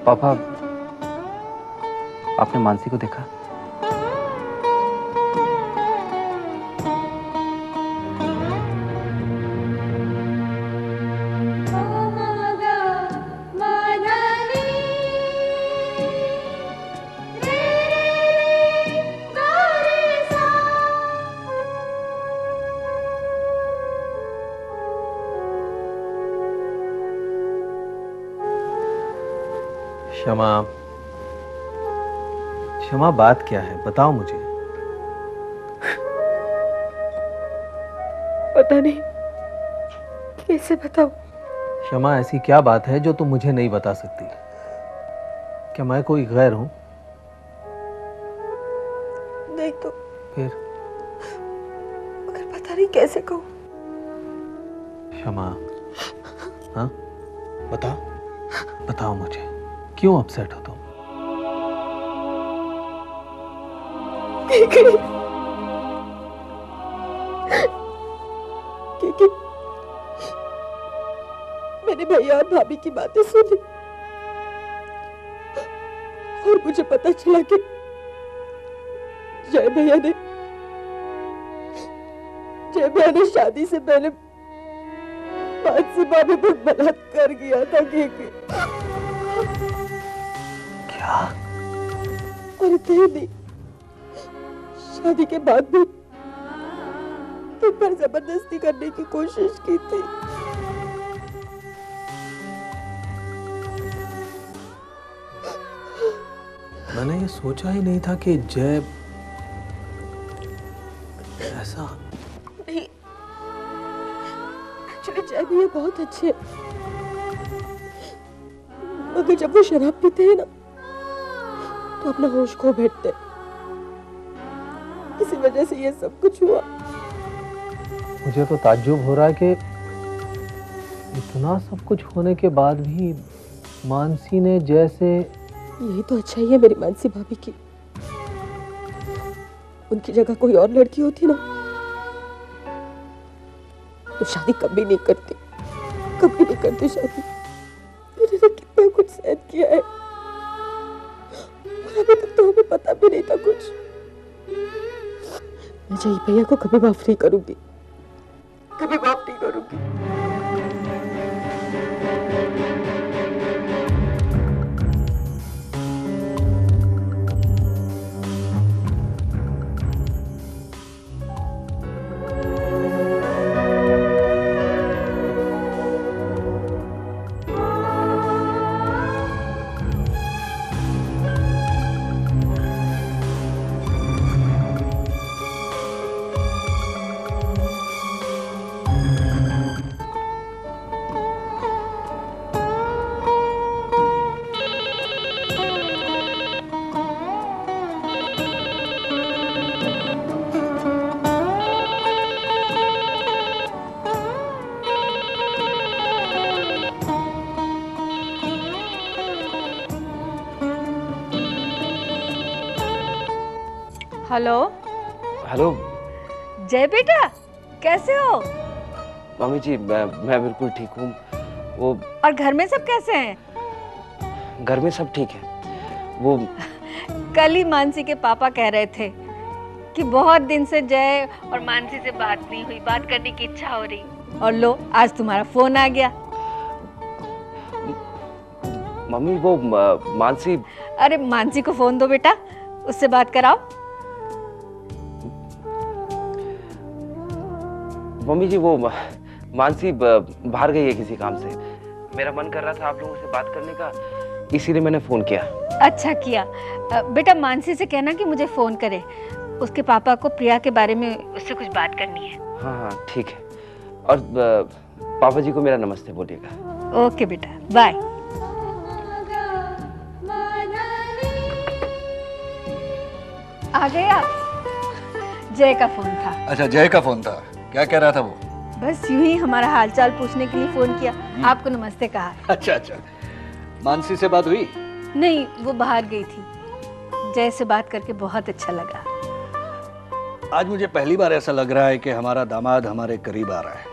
पापा, आपने मानसी को देखा? क्षमा, क्षमा, बात क्या है बताओ मुझे। पता नहीं कैसे बताऊं। क्षमा, ऐसी क्या बात है जो तुम मुझे नहीं बता सकती? क्या मैं कोई गैर हूं? नहीं तो फिर? मगर पता नहीं कैसे कहूं। क्षमा, हाँ बताओ मुझे, क्यों अपसेट हो तुम? क्योंकि मैंने भैया और भाभी की बातें सुनी और मुझे पता चला कि जय भैया ने शादी से पहले मानसी भाभी पर बलात्कार किया था। क्या? और इतने नहीं, शादी के बाद भी तुम पर जबरदस्ती करने की कोशिश की थी। मैंने ये सोचा ही नहीं था कि जय ऐसा। नहीं, एक्चुअली जय भैया बहुत अच्छे हैं, मगर जब वो शराब पीते हैं ना तो अपना होश खो बैठते हैं। इसी वजह से ये सब कुछ हुआ। मुझे तो ताज्जुब हो रहा है कि इतना सब कुछ होने के बाद भी मानसी ने जैसे। यही तो अच्छाई है मेरी मानसी भाभी की। उनकी जगह कोई और लड़की होती ना तो शादी कभी नहीं करती, कभी नहीं करती शादी। मैंने कितना कुछ सहन किया है और अभी तक तो हमें पता भी नहीं था कुछ। मैं जय भैया को कभी माफ नहीं करूंगी, कभी माफ नहीं करूंगी। हेलो। हेलो जय बेटा, कैसे हो? मम्मी जी, मैं बिल्कुल ठीक हूँ। वो और घर में सब कैसे हैं? घर में सब ठीक है। वो कल ही मानसी के पापा कह रहे थे कि बहुत दिन से जय और मानसी से बात नहीं हुई, बात करने की इच्छा हो रही। और लो, आज तुम्हारा फोन आ गया। मम्मी, वो मानसी। अरे मानसी को फोन दो बेटा, उससे बात कराओ। मम्मी जी, वो मानसी बाहर गई है किसी काम से। मेरा मन कर रहा था आप लोगों से बात करने का, इसीलिए मैंने फोन किया। अच्छा किया। बेटा मानसी से कहना कि मुझे फोन करे, उसके पापा को प्रिया के बारे में उससे कुछ बात करनी है। हाँ हाँ ठीक है। और पापा जी को मेरा नमस्ते बोलिएगा। ओके बेटा, बाय। आ गए आप? जय का फोन था। अच्छा, जय का फोन था। क्या कह रहा था वो? बस यूं ही हमारा हालचाल पूछने के लिए फोन किया, आपको नमस्ते कहा। अच्छा अच्छा, मानसी से बात हुई? नहीं, वो बाहर गई थी। जय से बात करके बहुत अच्छा लगा। आज मुझे पहली बार ऐसा लग रहा है कि हमारा दामाद हमारे करीब आ रहा है।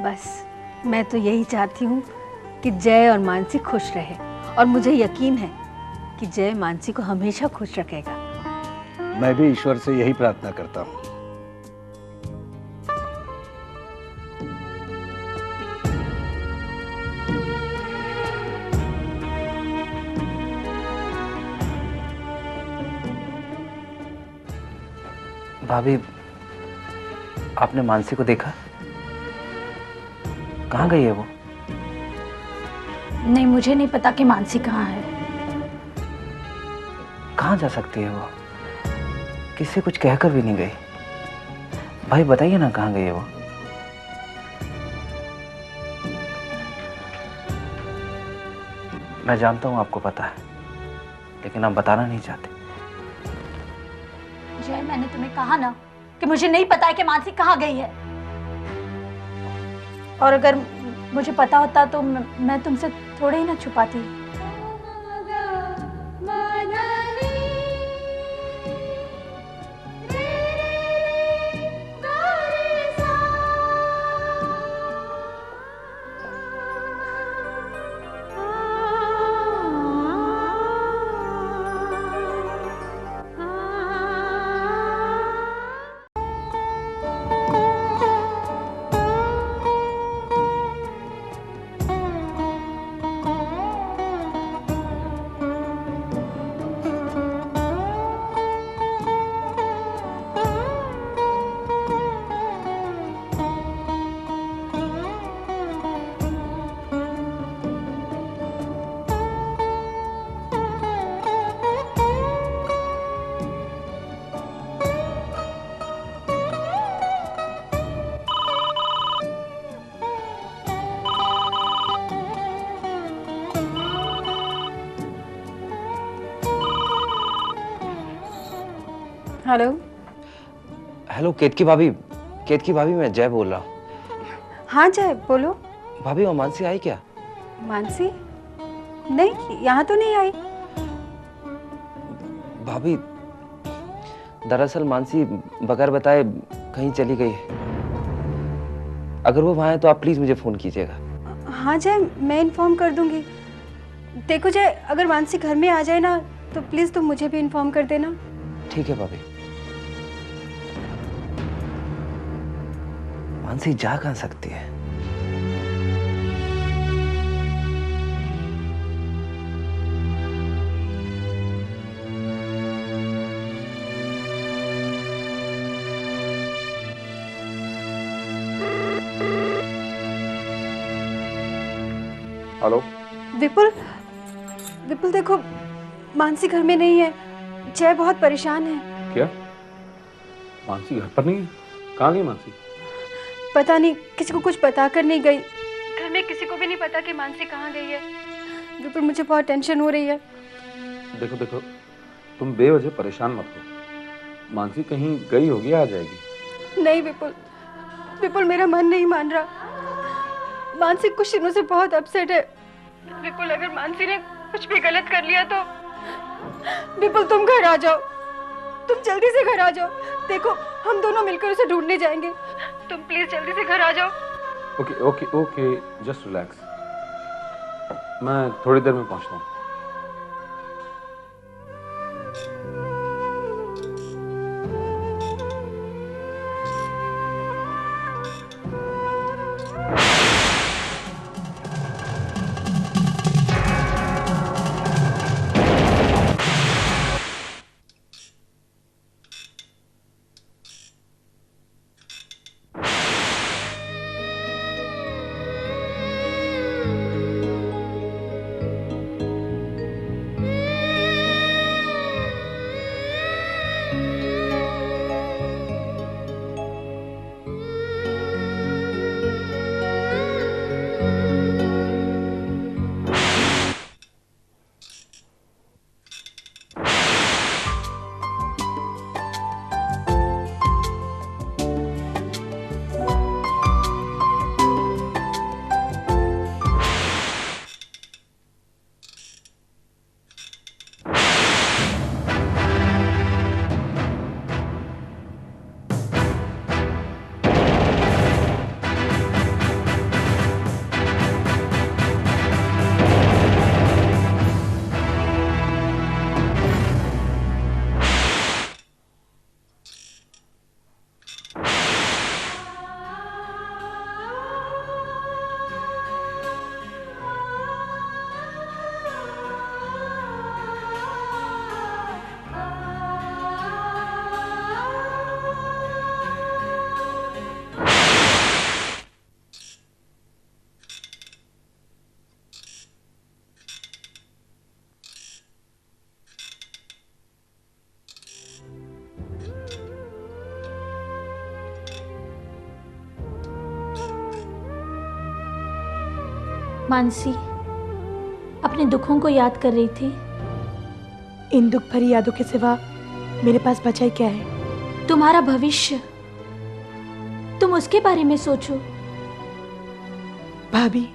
बस मैं तो यही चाहती हूँ कि जय और मानसी खुश रहे और मुझे यकीन है कि जय मानसी को हमेशा खुश रखेगा। मैं भी ईश्वर से यही प्रार्थना करता हूँ। भाभी, आपने मानसी को देखा? कहाँ गई है वो? नहीं, मुझे नहीं पता कि मानसी कहाँ है। कहाँ जा सकती है वो? किसी कुछ कहकर भी नहीं गई। भाई बताइए ना, कहाँ गई है वो? मैं जानता हूँ आपको पता है, लेकिन आप बताना नहीं चाहते। जय, मैंने तुम्हें कहा ना कि मुझे नहीं पता है कि मानसी कहाँ गई है। और अगर मुझे पता होता तो मैं तुमसे थोड़े ही ना छुपाती। हेलो। हेलो केतकी भाभी, केतकी भाभी, मैं जय बोल रहा हूँ। हाँ जय, बोलो। भाभी वो मानसी आई क्या? मानसी? नहीं, यहाँ तो नहीं आई। भाभी दरअसल मानसी बगैर बताए कहीं चली गई है। अगर वो वहाँ है तो आप प्लीज मुझे फोन कीजिएगा। हाँ जय, मैं इन्फॉर्म कर दूंगी। देखो जय, अगर मानसी घर में आ जाए ना तो प्लीज तुम मुझे भी इन्फॉर्म कर देना। ठीक है भाभी। मानसी जा कहाँ सकती है? हेलो विपुल, विपुल देखो, मानसी घर में नहीं है। जय बहुत परेशान है। क्या मानसी घर पर नहीं है? कहाँ गई मानसी? पता नहीं, किसी को कुछ बता कर नहीं गई। घर में किसी को भी नहीं पता कि मानसी कहाँ गई है। विपुल मुझे बहुत टेंशन हो रही है। देखो देखो, तुम बेवजह परेशान मत हो। मानसी कहीं गई होगी, आ जाएगी। नहीं विपुल, विपुल मेरा मन नहीं मान रहा। मानसी कुछ दिनों से बहुत अपसेट है। विपुल अगर मानसी ने कुछ भी गलत कर लिया तो विपुल तुम घर आ जाओ, तुम जल्दी से घर आ जाओ। देखो हम दोनों मिलकर उसे ढूंढने जाएंगे। तुम प्लीज जल्दी से घर आ जाओ। Okay okay okay, just relax. मैं थोड़ी देर में पहुंचता हूँ। मानसी अपने दुखों को याद कर रही थी। इन दुख भरी यादों के सिवा मेरे पास बचा ही क्या है? तुम्हारा भविष्य, तुम उसके बारे में सोचो। भाभी,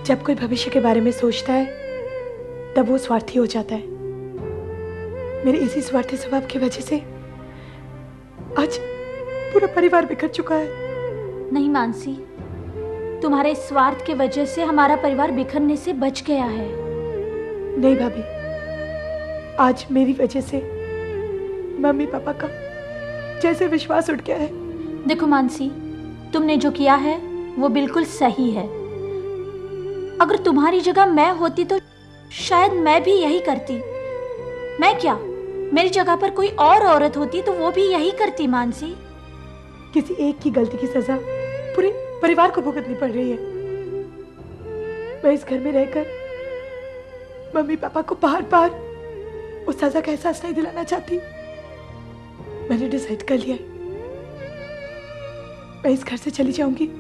जब कोई भविष्य के बारे में सोचता है तब वो स्वार्थी हो जाता है। मेरे इसी स्वार्थी स्वभाव की वजह से आज पूरा परिवार बिखर चुका है। नहीं मानसी, तुम्हारे स्वार्थ के वजह से हमारा परिवार बिखरने से बच गया है। नहीं भाभी, आज मेरी वजह से मम्मी पापा का जैसे विश्वास उठ गया है। देखो मानसी, तुमने जो किया है वो बिल्कुल सही है। अगर तुम्हारी जगह मैं होती तो शायद मैं भी यही करती। मैं क्या, मेरी जगह पर कोई और औरत होती तो वो भी यही करती। मानसी, किसी एक की गलती की सजा पूरे परिवार को भुगतनी पड़ रही है। मैं इस घर में रहकर मम्मी पापा को बार बार उस सजा का एहसास नहीं दिलाना चाहती। मैंने डिसाइड कर लिया है, मैं इस घर से चली जाऊंगी।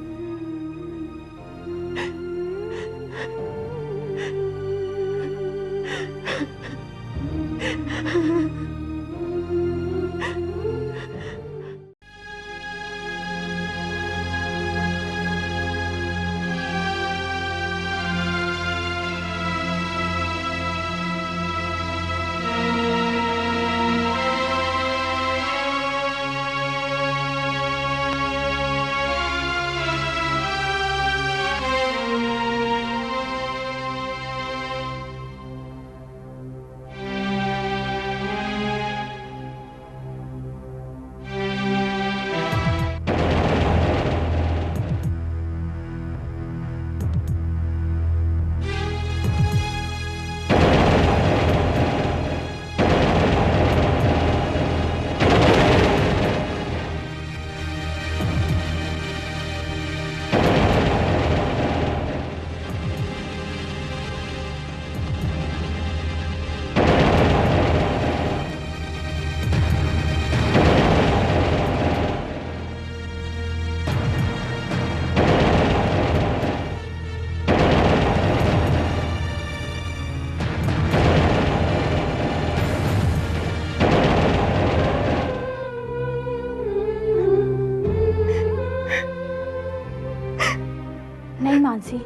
नहीं मानसी,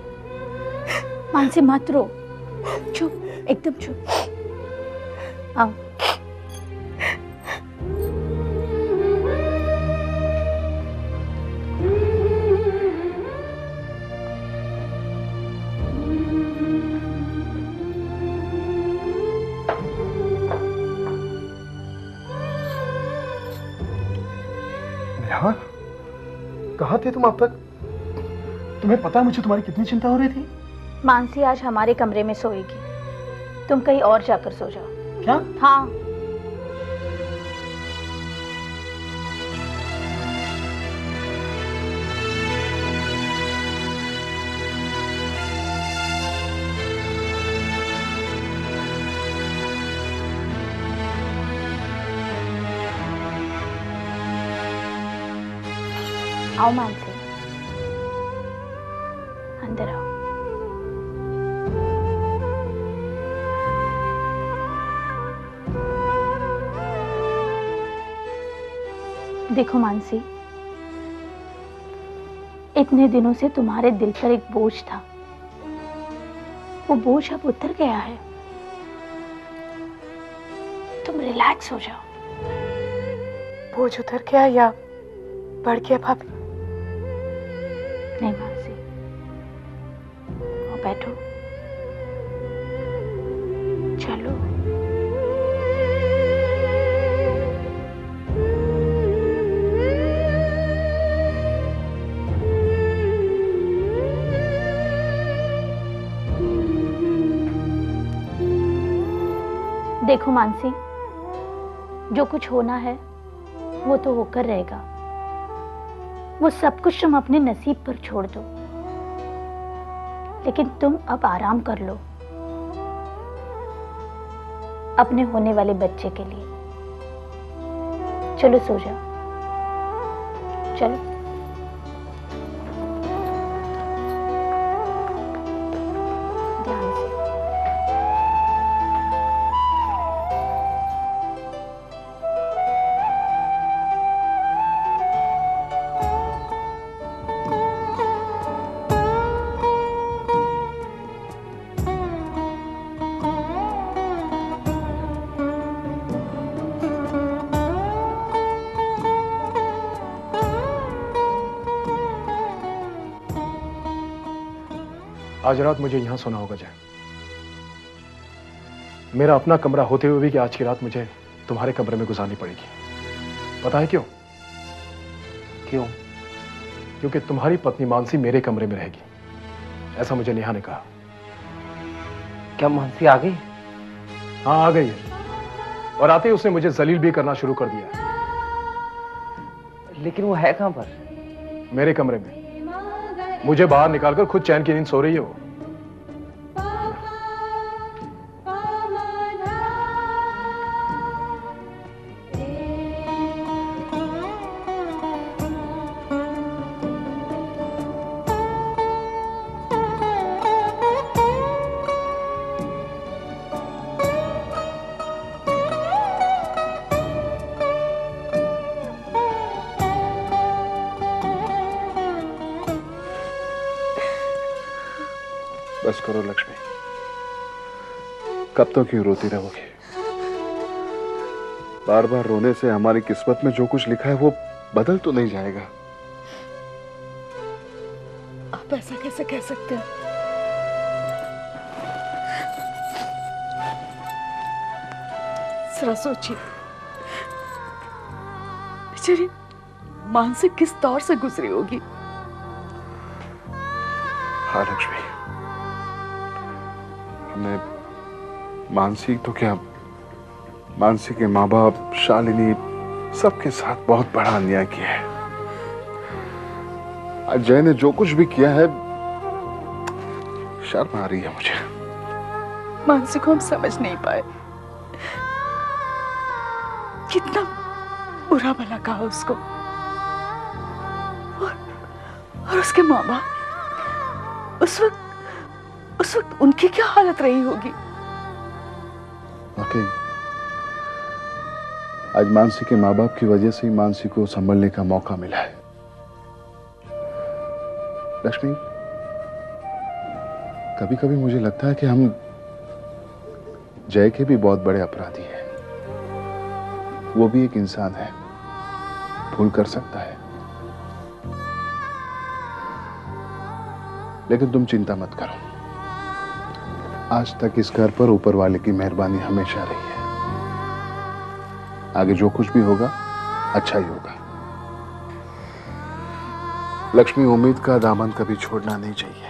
मानसी मत रो। चुप, एकदम चुप। आओ। नेहा, कहाँ थे तुम अब तक? तुम्हें पता है मुझे तुम्हारी कितनी चिंता हो रही थी? मानसी आज हमारे कमरे में सोएगी, तुम कहीं और जाकर सो जाओ। क्या? हाँ। आओ मानसी, अंदर आओ। देखो मानसी, इतने दिनों से तुम्हारे दिल पर एक बोझ था, वो बोझ अब उतर गया है। तुम रिलैक्स हो जाओ। बोझ उतर गया या बढ़ गया भाभी? नहीं मानसी, वो बैठो, चलो। देखो मानसी, जो कुछ होना है वो तो होकर रहेगा। वो सब कुछ तुम अपने नसीब पर छोड़ दो, लेकिन तुम अब आराम कर लो अपने होने वाले बच्चे के लिए। चलो सो जाओ, चलो। आज रात मुझे यहां सोना होगा जय। मेरा अपना कमरा होते हुए भी कि आज की रात मुझे तुम्हारे कमरे में गुजारनी पड़ेगी। पता है क्यों? क्यों? क्योंकि तुम्हारी पत्नी मानसी मेरे कमरे में रहेगी, ऐसा मुझे नेहा ने कहा। क्या मानसी आ गई? हाँ आ गई है, और आते ही उसने मुझे जलील भी करना शुरू कर दिया। लेकिन वो है कहां पर? मेरे कमरे में। मुझे बाहर निकालकर खुद चैन की नींद सो रही है वो। बस करो लक्ष्मी, कब तक क्यों रोती रहोगी? बार बार रोने से हमारी किस्मत में जो कुछ लिखा है वो बदल तो नहीं जाएगा। आप ऐसा कैसे कह सकते हैं? जरा सोचिए, बेचारी मानसिक किस दौर से गुजरी होगी। हाँ लक्ष्मी, हमने मानसी तो क्या, मानसी के माँ बाप, शालिनी, सबके साथ बहुत बड़ा अन्याय किया है। आज जय ने जो कुछ भी किया है, शर्म आ रही है मुझे। मानसी को हम समझ नहीं पाए, कितना बुरा भला कहा उसको, और उसके माँ बाप, उस वक्त उनकी क्या हालत रही होगी। वाकई आज मानसी के माँ बाप की वजह से ही मानसी को संभलने का मौका मिला है। लक्ष्मी, कभी कभी मुझे लगता है कि हम जय के भी बहुत बड़े अपराधी हैं। वो भी एक इंसान है, भूल कर सकता है। लेकिन तुम चिंता मत करो, आज तक इस घर पर ऊपर वाले की मेहरबानी हमेशा रही है। आगे जो कुछ भी होगा अच्छा ही होगा। लक्ष्मी, उम्मीद का दामन कभी छोड़ना नहीं चाहिए।